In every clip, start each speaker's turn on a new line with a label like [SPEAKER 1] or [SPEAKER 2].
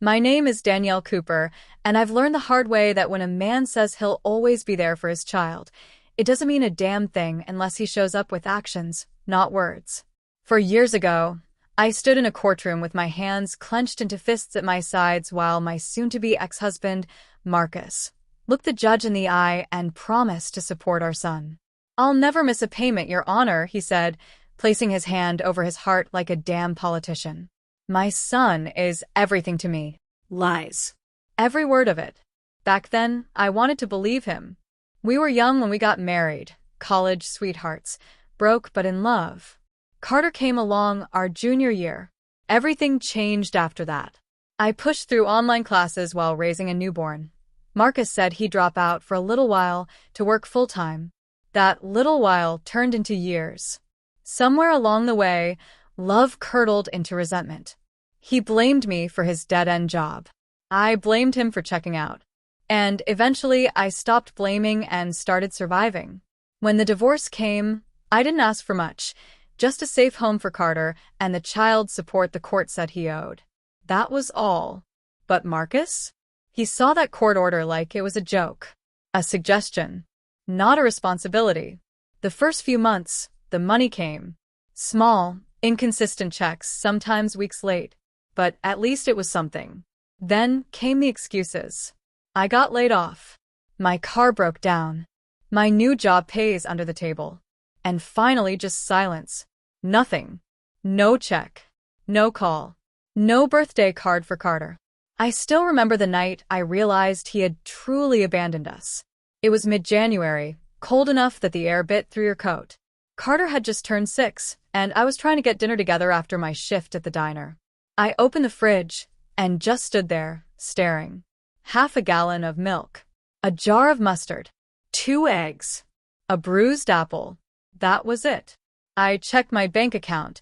[SPEAKER 1] My name is Danielle Cooper, and I've learned the hard way that when a man says he'll always be there for his child, it doesn't mean a damn thing unless he shows up with actions, not words. For years ago, I stood in a courtroom with my hands clenched into fists at my sides while my soon-to-be ex-husband, Marcus, looked the judge in the eye and promised to support our son. "I'll never miss a payment, Your Honor," he said, placing his hand over his heart like a damn politician. "My son is everything to me." Lies. Every word of it. Back then, I wanted to believe him. We were young when we got married, college sweethearts, broke but in love. Carter came along our junior year. Everything changed after that. I pushed through online classes while raising a newborn. Marcus said he'd drop out for a little while to work full-time. That little while turned into years. Somewhere along the way, love curdled into resentment. He blamed me for his dead-end job. I blamed him for checking out. And eventually, I stopped blaming and started surviving. When the divorce came, I didn't ask for much, just a safe home for Carter and the child support the court said he owed. That was all. But Marcus? He saw that court order like it was a joke, a suggestion, not a responsibility. The first few months, the money came. Small, inconsistent checks, sometimes weeks late. But at least it was something. Then came the excuses. I got laid off. My car broke down. My new job pays under the table. And finally just silence. Nothing. No check. No call. No birthday card for Carter. I still remember the night I realized he had truly abandoned us. It was mid-January, cold enough that the air bit through your coat. Carter had just turned 6, and I was trying to get dinner together after my shift at the diner. I opened the fridge and just stood there, staring. Half a gallon of milk. A jar of mustard. 2 eggs. A bruised apple. That was it. I checked my bank account.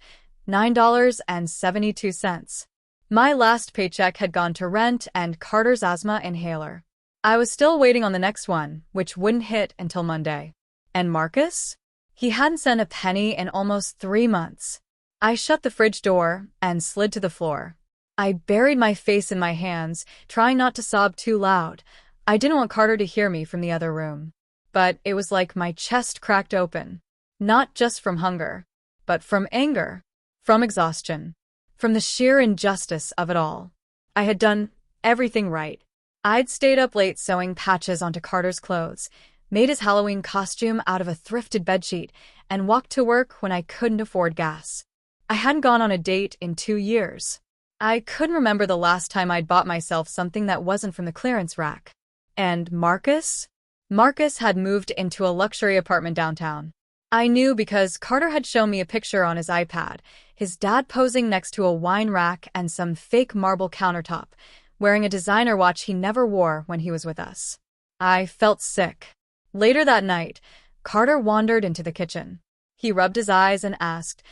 [SPEAKER 1] $9.72. My last paycheck had gone to rent and Carter's asthma inhaler. I was still waiting on the next one, which wouldn't hit until Monday. And Marcus? He hadn't sent a penny in almost 3 months. I shut the fridge door and slid to the floor. I buried my face in my hands, trying not to sob too loud. I didn't want Carter to hear me from the other room. But it was like my chest cracked open. Not just from hunger, but from anger, from exhaustion, from the sheer injustice of it all. I had done everything right. I'd stayed up late sewing patches onto Carter's clothes, made his Halloween costume out of a thrifted bedsheet, and walked to work when I couldn't afford gas. I hadn't gone on a date in 2 years. I couldn't remember the last time I'd bought myself something that wasn't from the clearance rack. And Marcus? Marcus had moved into a luxury apartment downtown. I knew because Carter had shown me a picture on his iPad, his dad posing next to a wine rack and some fake marble countertop, wearing a designer watch he never wore when he was with us. I felt sick. Later that night, Carter wandered into the kitchen. He rubbed his eyes and asked,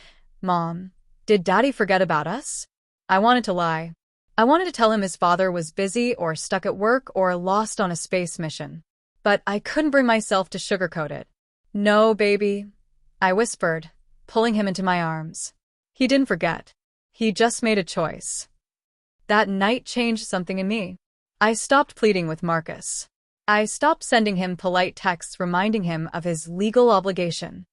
[SPEAKER 1] "Mom, did Daddy forget about us?" I wanted to lie. I wanted to tell him his father was busy or stuck at work or lost on a space mission. But I couldn't bring myself to sugarcoat it. "No, baby," I whispered, pulling him into my arms. He didn't forget. He just made a choice. That night changed something in me. I stopped pleading with Marcus. I stopped sending him polite texts reminding him of his legal obligation.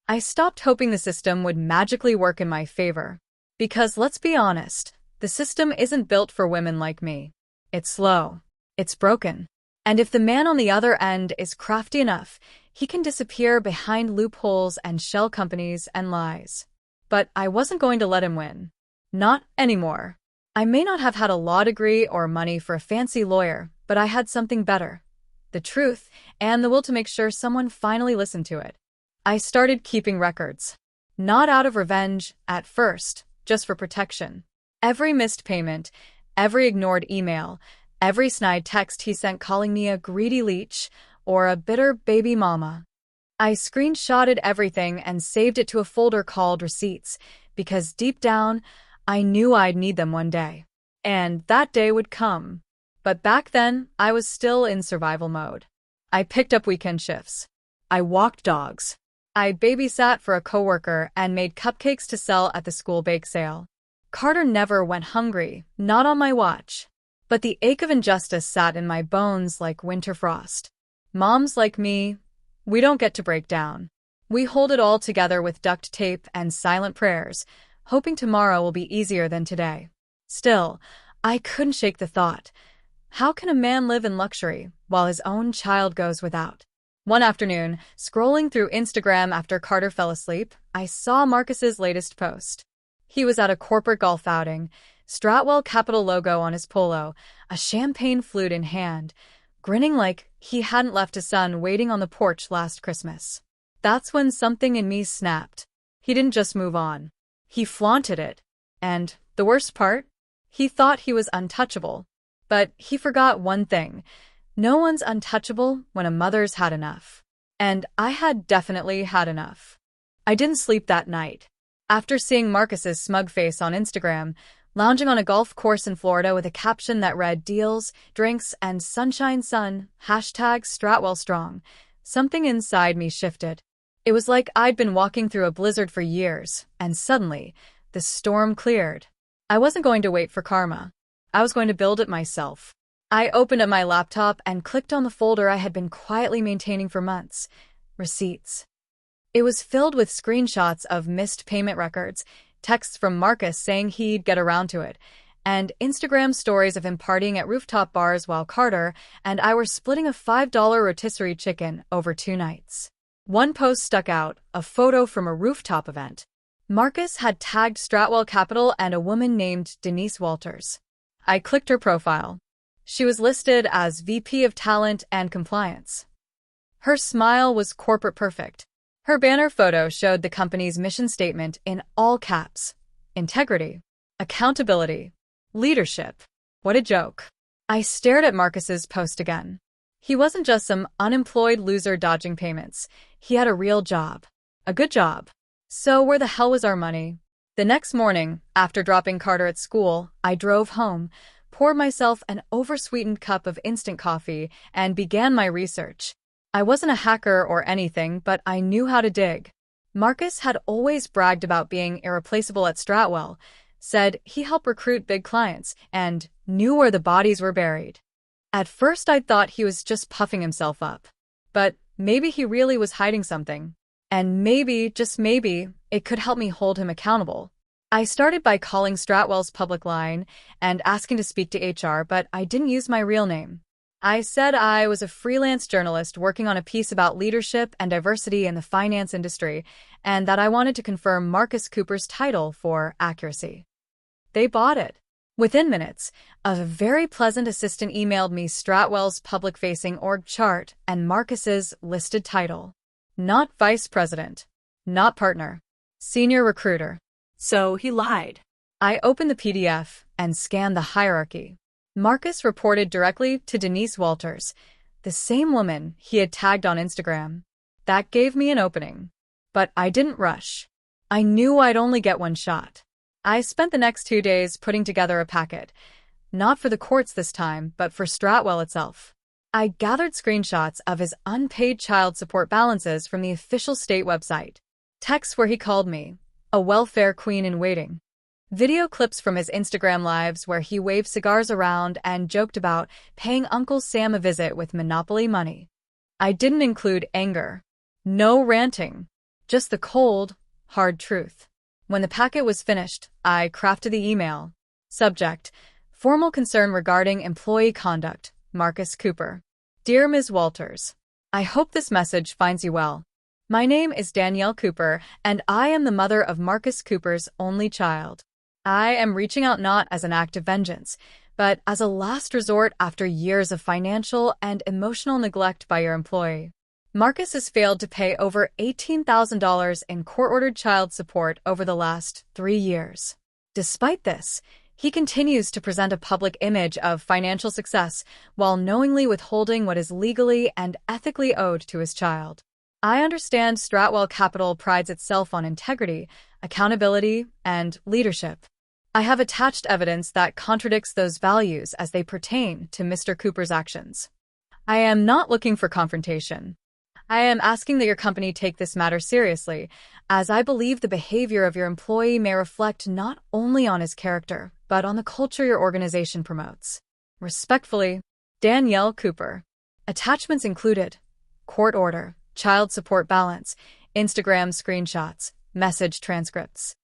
[SPEAKER 1] I stopped hoping the system would magically work in my favor. Because let's be honest, the system isn't built for women like me. It's slow. It's broken. And if the man on the other end is crafty enough, he can disappear behind loopholes and shell companies and lies. But I wasn't going to let him win. Not anymore. I may not have had a law degree or money for a fancy lawyer, but I had something better. The truth, and the will to make sure someone finally listened to it. I started keeping records. Not out of revenge, at first, just for protection. Every missed payment, every ignored email, every snide text he sent calling me a greedy leech or a bitter baby mama. I screenshotted everything and saved it to a folder called Receipts, because deep down, I knew I'd need them one day. And that day would come. But back then, I was still in survival mode. I picked up weekend shifts. I walked dogs. I babysat for a coworker and made cupcakes to sell at the school bake sale. Carter never went hungry, not on my watch. But the ache of injustice sat in my bones like winter frost. Moms like me, we don't get to break down. We hold it all together with duct tape and silent prayers, hoping tomorrow will be easier than today. Still, I couldn't shake the thought. How can a man live in luxury while his own child goes without? One afternoon, scrolling through Instagram after Carter fell asleep, I saw Marcus's latest post. He was at a corporate golf outing, Stratwell Capital logo on his polo, a champagne flute in hand, grinning like he hadn't left his son waiting on the porch last Christmas. That's when something in me snapped. He didn't just move on. He flaunted it. And the worst part? He thought he was untouchable. But he forgot one thing. No one's untouchable when a mother's had enough. And I had definitely had enough. I didn't sleep that night. After seeing Marcus's smug face on Instagram, lounging on a golf course in Florida with a caption that read deals, drinks, and sunshine sun, #StratwellStrong, something inside me shifted. It was like I'd been walking through a blizzard for years, and suddenly, the storm cleared. I wasn't going to wait for karma. I was going to build it myself. I opened up my laptop and clicked on the folder I had been quietly maintaining for months. Receipts. It was filled with screenshots of missed payment records, texts from Marcus saying he'd get around to it, and Instagram stories of him partying at rooftop bars while Carter and I were splitting a $5 rotisserie chicken over 2 nights. One post stuck out, a photo from a rooftop event. Marcus had tagged Stratwell Capital and a woman named Denise Walters. I clicked her profile. She was listed as VP of Talent and Compliance. Her smile was corporate perfect. Her banner photo showed the company's mission statement in all caps. Integrity, accountability, leadership. What a joke. I stared at Marcus's post again. He wasn't just some unemployed loser dodging payments. He had a real job. A good job. So where the hell was our money? The next morning, after dropping Carter at school, I drove home, poured myself an oversweetened cup of instant coffee, and began my research. I wasn't a hacker or anything, but I knew how to dig. Marcus had always bragged about being irreplaceable at Stratwell, said he helped recruit big clients, and knew where the bodies were buried. At first I'd thought he was just puffing himself up. But maybe he really was hiding something. And maybe, just maybe, it could help me hold him accountable. I started by calling Stratwell's public line and asking to speak to HR, but I didn't use my real name. I said I was a freelance journalist working on a piece about leadership and diversity in the finance industry, and that I wanted to confirm Marcus Cooper's title for accuracy. They bought it. Within minutes, a very pleasant assistant emailed me Stratwell's public-facing org chart and Marcus's listed title. Not vice president. Not partner. Senior recruiter. So he lied. I opened the PDF and scanned the hierarchy. Marcus reported directly to Denise Walters, the same woman he had tagged on Instagram. That gave me an opening. But I didn't rush. I knew I'd only get one shot. I spent the next 2 days putting together a packet. Not for the courts this time, but for Stratwell itself. I gathered screenshots of his unpaid child support balances from the official state website. Texts where he called me a welfare queen in waiting. Video clips from his Instagram lives where he waved cigars around and joked about paying Uncle Sam a visit with Monopoly money. I didn't include anger. No ranting. Just the cold, hard truth. When the packet was finished, I crafted the email. Subject: Formal concern regarding employee conduct. Marcus Cooper. Dear Ms. Walters, I hope this message finds you well. My name is Danielle Cooper, and I am the mother of Marcus Cooper's only child. I am reaching out not as an act of vengeance, but as a last resort after years of financial and emotional neglect by your employee. Marcus has failed to pay over $18,000 in court-ordered child support over the last 3 years. Despite this, he continues to present a public image of financial success while knowingly withholding what is legally and ethically owed to his child. I understand Stratwell Capital prides itself on integrity, accountability, and leadership. I have attached evidence that contradicts those values as they pertain to Mr. Cooper's actions. I am not looking for confrontation. I am asking that your company take this matter seriously, as I believe the behavior of your employee may reflect not only on his character, but on the culture your organization promotes. Respectfully, Danielle Cooper. Attachments included court order, child support balance, Instagram screenshots, message transcripts.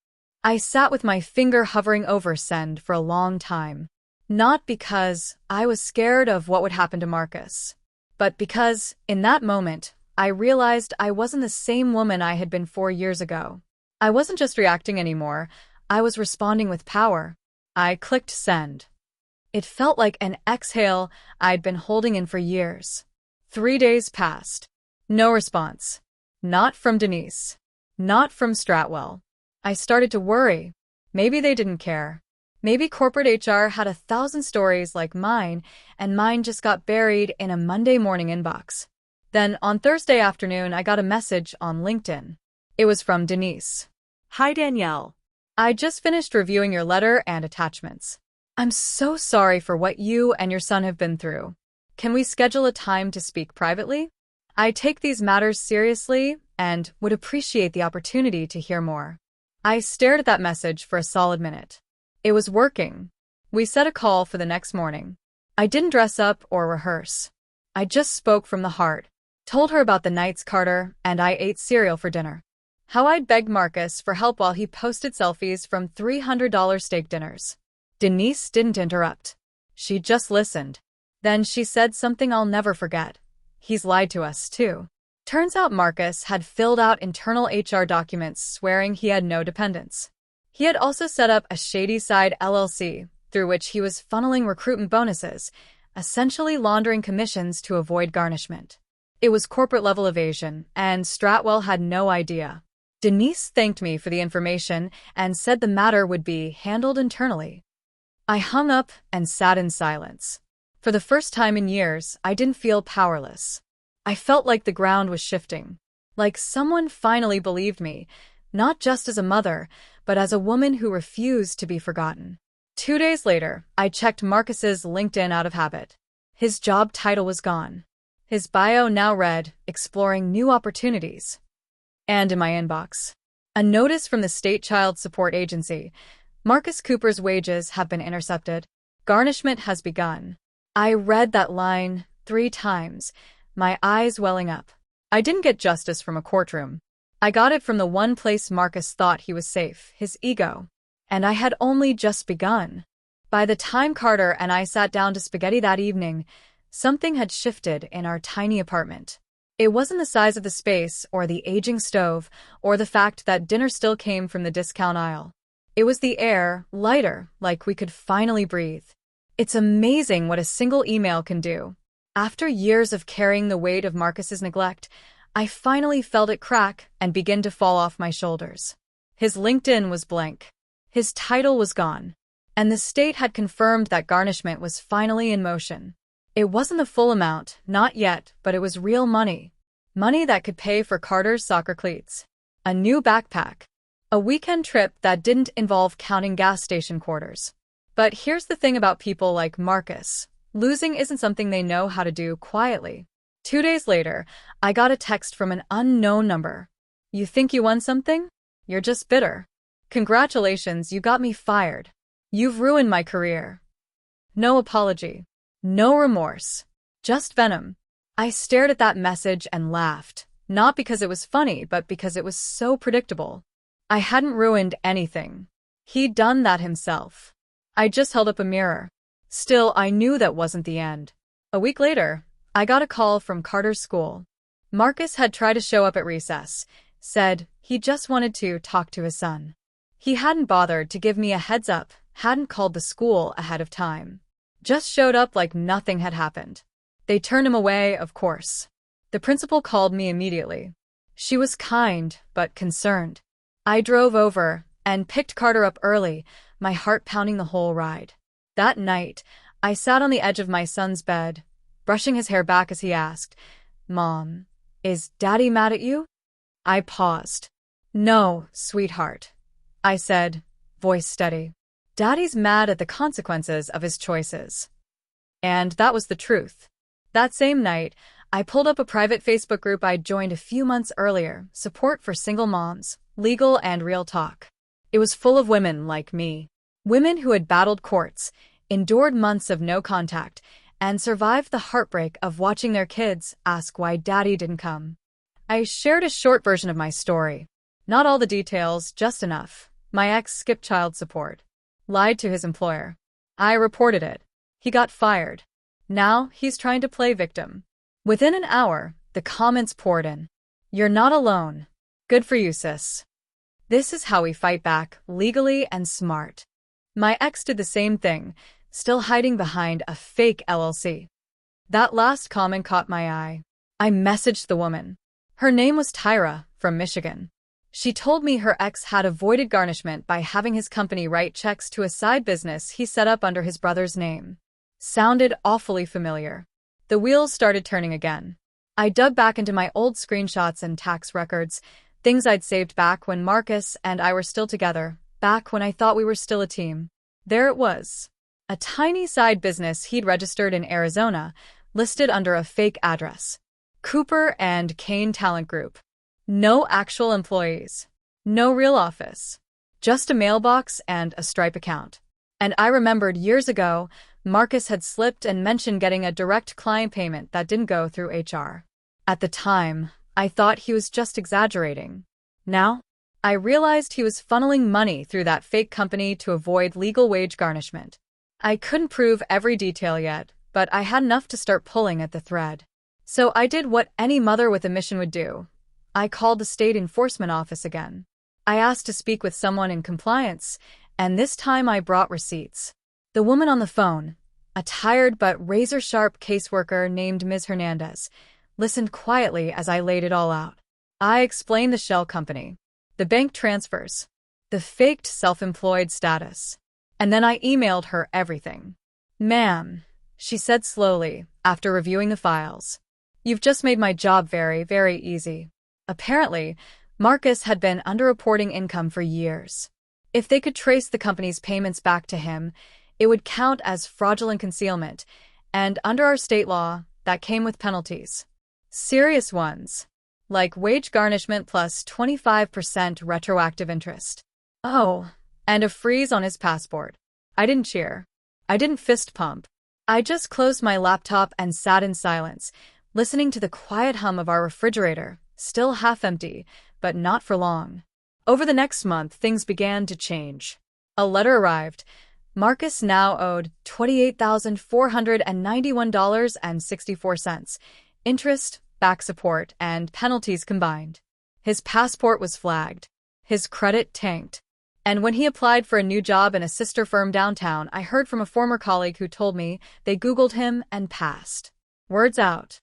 [SPEAKER 1] I sat with my finger hovering over send for a long time. Not because I was scared of what would happen to Marcus, but because, in that moment, I realized I wasn't the same woman I had been 4 years ago. I wasn't just reacting anymore, I was responding with power. I clicked send. It felt like an exhale I'd been holding in for years. 3 days passed. No response. Not from Denise. Not from Stratwell. I started to worry. Maybe they didn't care. Maybe corporate HR had 1,000 stories like mine, and mine just got buried in a Monday morning inbox. Then, on Thursday afternoon, I got a message on LinkedIn. It was from Denise.
[SPEAKER 2] Hi, Danielle.
[SPEAKER 1] I just finished reviewing your letter and attachments. I'm so sorry for what you and your son have been through. Can we schedule a time to speak privately? I take these matters seriously and would appreciate the opportunity to hear more. I stared at that message for a solid minute. It was working. We set a call for the next morning. I didn't dress up or rehearse. I just spoke from the heart, told her about the nights Carter and I ate cereal for dinner. How I'd begged Marcus for help while he posted selfies from $300 steak dinners. Denise didn't interrupt. She just listened. Then she said something I'll never forget. He's lied to us, too. Turns out Marcus had filled out internal HR documents swearing he had no dependents. He had also set up a shady side LLC through which he was funneling recruitment bonuses, essentially laundering commissions to avoid garnishment. It was corporate-level evasion, and Stratwell had no idea. Denise thanked me for the information and said the matter would be handled internally. I hung up and sat in silence. For the first time in years, I didn't feel powerless. I felt like the ground was shifting, like someone finally believed me, not just as a mother, but as a woman who refused to be forgotten. 2 days later, I checked Marcus's LinkedIn out of habit. His job title was gone. His bio now read, exploring new opportunities. And in my inbox, a notice from the State Child Support Agency. Marcus Cooper's wages have been intercepted. Garnishment has begun. I read that line 3 times, my eyes welling up. I didn't get justice from a courtroom. I got it from the one place Marcus thought he was safe, his ego. And I had only just begun. By the time Carter and I sat down to spaghetti that evening, something had shifted in our tiny apartment. It wasn't the size of the space, or the aging stove, or the fact that dinner still came from the discount aisle. It was the air, lighter, like we could finally breathe. It's amazing what a single email can do. After years of carrying the weight of Marcus's neglect, I finally felt it crack and begin to fall off my shoulders. His LinkedIn was blank. His title was gone. And the state had confirmed that garnishment was finally in motion. It wasn't the full amount, not yet, but it was real money. Money that could pay for Carter's soccer cleats, a new backpack, a weekend trip that didn't involve counting gas station quarters. But here's the thing about people like Marcus. Losing isn't something they know how to do quietly. 2 days later, I got a text from an unknown number. You think you won something? You're just bitter. Congratulations, you got me fired. You've ruined my career. No apology. No remorse. Just venom. I stared at that message and laughed, not because it was funny, but because it was so predictable. I hadn't ruined anything. He'd done that himself. I just held up a mirror. Still, I knew that wasn't the end. A week later, I got a call from Carter's school. Marcus had tried to show up at recess, said he just wanted to talk to his son. He hadn't bothered to give me a heads up, hadn't called the school ahead of time. Just showed up like nothing had happened. They turned him away, of course. The principal called me immediately. She was kind, but concerned. I drove over and picked Carter up early, my heart pounding the whole ride. That night, I sat on the edge of my son's bed, brushing his hair back as he asked, "Mom, is Daddy mad at you?" I paused. "No, sweetheart," I said, voice steady. "Daddy's mad at the consequences of his choices." And that was the truth. That same night, I pulled up a private Facebook group I'd joined a few months earlier, Support for Single Moms, Legal and Real Talk. It was full of women like me. Women who had battled courts, endured months of no contact, and survived the heartbreak of watching their kids ask why daddy didn't come. I shared a short version of my story. Not all the details, just enough. My ex skipped child support. Lied to his employer. I reported it. He got fired. Now he's trying to play victim. Within an hour, the comments poured in. You're not alone. Good for you, sis. This is how we fight back, legally and smart. My ex did the same thing, still hiding behind a fake LLC. That last comment caught my eye. I messaged the woman. Her name was Tyra, from Michigan. She told me her ex had avoided garnishment by having his company write checks to a side business he set up under his brother's name. Sounded awfully familiar. The wheels started turning again. I dug back into my old screenshots and tax records, things I'd saved back when Marcus and I were still together, back when I thought we were still a team. There it was. A tiny side business he'd registered in Arizona, listed under a fake address. Cooper and Kane Talent Group. No actual employees. No real office. Just a mailbox and a Stripe account. And I remembered years ago, Marcus had slipped and mentioned getting a direct client payment that didn't go through HR. At the time, I thought he was just exaggerating. Now, I realized he was funneling money through that fake company to avoid legal wage garnishment. I couldn't prove every detail yet, but I had enough to start pulling at the thread. So I did what any mother with a mission would do. I called the state enforcement office again. I asked to speak with someone in compliance, and this time I brought receipts. The woman on the phone, a tired but razor-sharp caseworker named Ms. Hernandez, listened quietly as I laid it all out. I explained the shell company, the bank transfers, the faked self-employed status. And then I emailed her everything. Ma'am, she said slowly, after reviewing the files. You've just made my job very, very easy. Apparently, Marcus had been underreporting income for years. If they could trace the company's payments back to him, it would count as fraudulent concealment, and under our state law, that came with penalties. Serious ones, like wage garnishment plus 25% retroactive interest. Oh, and a freeze on his passport. I didn't cheer. I didn't fist pump. I just closed my laptop and sat in silence, listening to the quiet hum of our refrigerator, still half empty, but not for long. Over the next month, things began to change. A letter arrived. Marcus now owed $28,491.64, interest, back support, and penalties combined. His passport was flagged. His credit tanked. And when he applied for a new job in a sister firm downtown, I heard from a former colleague who told me they Googled him and passed. Words out.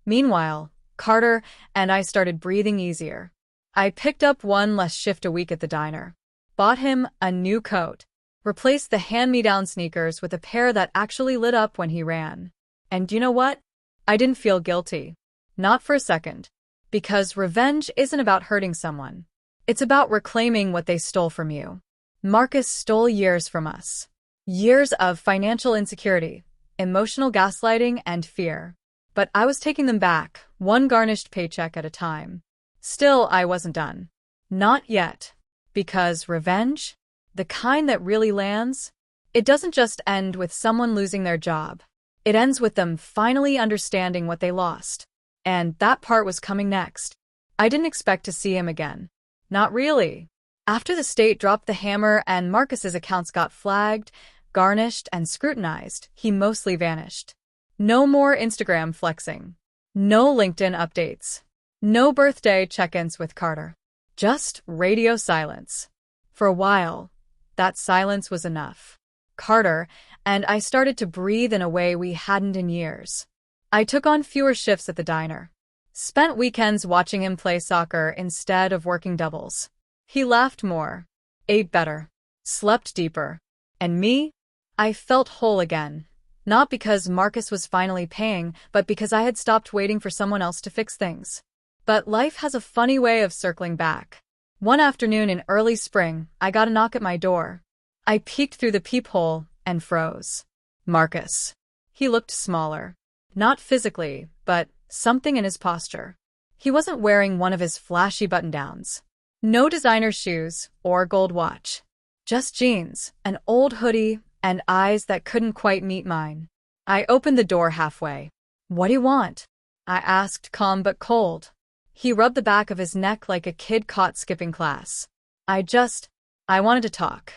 [SPEAKER 1] Meanwhile, Carter and I started breathing easier. I picked up one less shift a week at the diner. Bought him a new coat. Replaced the hand-me-down sneakers with a pair that actually lit up when he ran. And you know what? I didn't feel guilty. Not for a second. Because revenge isn't about hurting someone. It's about reclaiming what they stole from you. Marcus stole years from us. Years of financial insecurity, emotional gaslighting, and fear. But I was taking them back, one garnished paycheck at a time. Still, I wasn't done. Not yet. Because revenge? The kind that really lands? It doesn't just end with someone losing their job. It ends with them finally understanding what they lost. And that part was coming next. I didn't expect to see him again. Not really. After the state dropped the hammer and Marcus's accounts got flagged, garnished, and scrutinized, he mostly vanished. No more Instagram flexing. No LinkedIn updates. No birthday check-ins with Carter. Just radio silence. For a while, that silence was enough. Carter and I started to breathe in a way we hadn't in years. I took on fewer shifts at the diner. Spent weekends watching him play soccer instead of working doubles. He laughed more, ate better, slept deeper. And me? I felt whole again. Not because Marcus was finally paying, but because I had stopped waiting for someone else to fix things. But life has a funny way of circling back. One afternoon in early spring, I got a knock at my door. I peeked through the peephole and froze. Marcus. He looked smaller. Not physically, but something in his posture. He wasn't wearing one of his flashy button-downs. No designer shoes or gold watch. Just jeans, an old hoodie, and eyes that couldn't quite meet mine. I opened the door halfway. "What do you want?" I asked, calm but cold. He rubbed the back of his neck like a kid caught skipping class. I wanted to talk.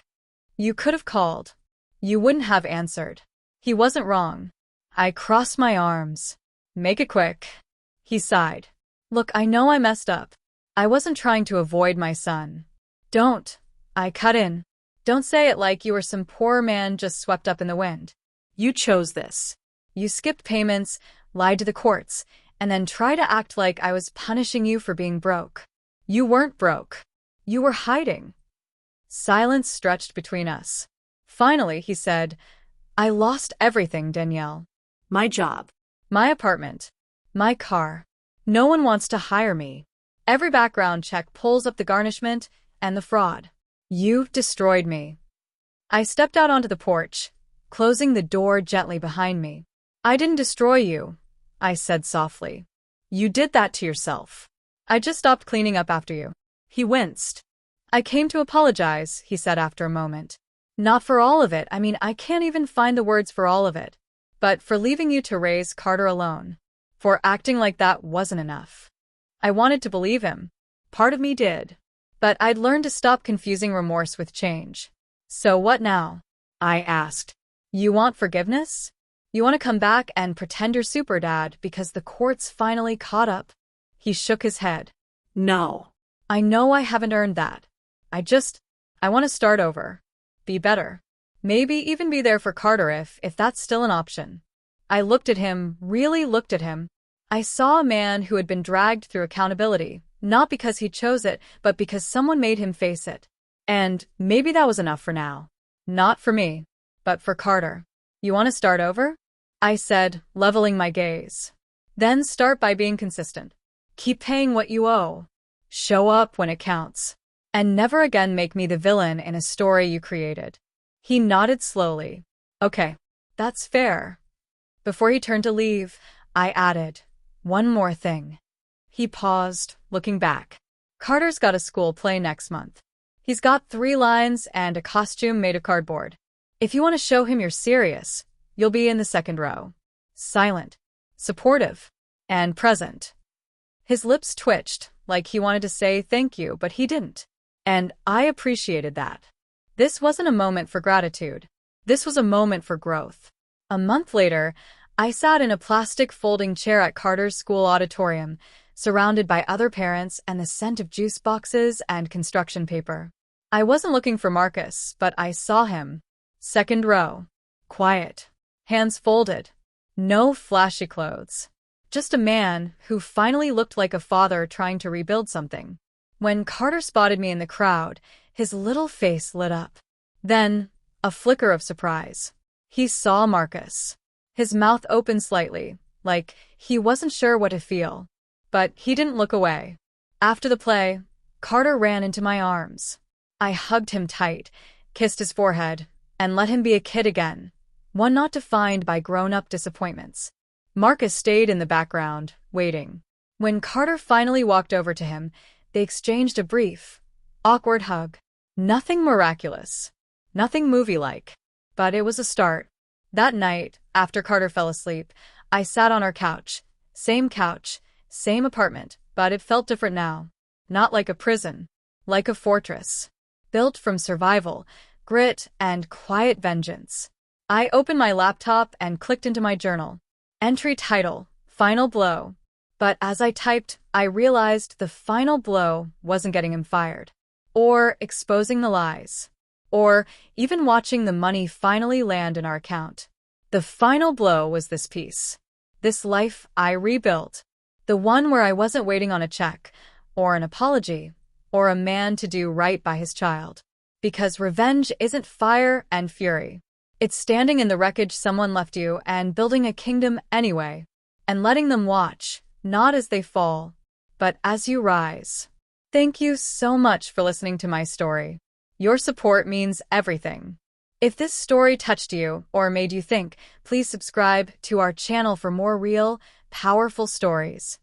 [SPEAKER 1] "You could have called. You wouldn't have answered." He wasn't wrong. I crossed my arms. "Make it quick." He sighed. "Look, I know I messed up. I wasn't trying to avoid my son." "Don't," I cut in. "Don't say it like you were some poor man just swept up in the wind. You chose this. You skipped payments, lied to the courts, and then try to act like I was punishing you for being broke. You weren't broke. You were hiding." Silence stretched between us. Finally, he said, "I lost everything, Danielle. My job, my apartment, my car. No one wants to hire me. Every background check pulls up the garnishment and the fraud. You destroyed me." I stepped out onto the porch, closing the door gently behind me. "I didn't destroy you," I said softly. "You did that to yourself. I just stopped cleaning up after you." He winced. "I came to apologize," he said after a moment. "Not for all of it. I mean, I can't even find the words for all of it. But for leaving you to raise Carter alone. For acting like that wasn't enough." I wanted to believe him. Part of me did. But I'd learned to stop confusing remorse with change. "So what now?" I asked. "You want forgiveness? You want to come back and pretend you're super dad because the courts finally caught up?" He shook his head. "No. I know I haven't earned that. I want to start over. Be better. Maybe even be there for Carter if that's still an option." I looked at him, really looked at him. I saw a man who had been dragged through accountability, not because he chose it, but because someone made him face it. And maybe that was enough for now. Not for me, but for Carter. "You want to start over?" I said, leveling my gaze. "Then start by being consistent. Keep paying what you owe. Show up when it counts. And never again make me the villain in a story you created." He nodded slowly. "Okay, that's fair." Before he turned to leave, I added, "One more thing." He paused, looking back. "Carter's got a school play next month. He's got 3 lines and a costume made of cardboard. If you want to show him you're serious, you'll be in the second row. Silent, supportive, and present." His lips twitched, like he wanted to say thank you, but he didn't. And I appreciated that. This wasn't a moment for gratitude. This was a moment for growth. A month later, I sat in a plastic folding chair at Carter's school auditorium, surrounded by other parents and the scent of juice boxes and construction paper. I wasn't looking for Marcus, but I saw him. Second row. Quiet. Hands folded. No flashy clothes. Just a man who finally looked like a father trying to rebuild something. When Carter spotted me in the crowd, his little face lit up. Then, a flicker of surprise. He saw Marcus. His mouth opened slightly, like he wasn't sure what to feel. But he didn't look away. After the play, Carter ran into my arms. I hugged him tight, kissed his forehead, and let him be a kid again, one not defined by grown-up disappointments. Marcus stayed in the background, waiting. When Carter finally walked over to him, they exchanged a brief, awkward hug. Nothing miraculous. Nothing movie-like. But it was a start. That night, after Carter fell asleep, I sat on our couch. Same apartment, but it felt different now. Not like a prison. Like a fortress. Built from survival, grit, and quiet vengeance. I opened my laptop and clicked into my journal. Entry title, Final Blow. But as I typed, I realized the final blow wasn't getting him fired. Or exposing the lies. Or even watching the money finally land in our account. The final blow was this piece. This life I rebuilt. The one where I wasn't waiting on a check, or an apology, or a man to do right by his child. Because revenge isn't fire and fury. It's standing in the wreckage someone left you and building a kingdom anyway. And letting them watch, not as they fall, but as you rise. Thank you so much for listening to my story. Your support means everything. If this story touched you or made you think, please subscribe to our channel for more real, powerful stories.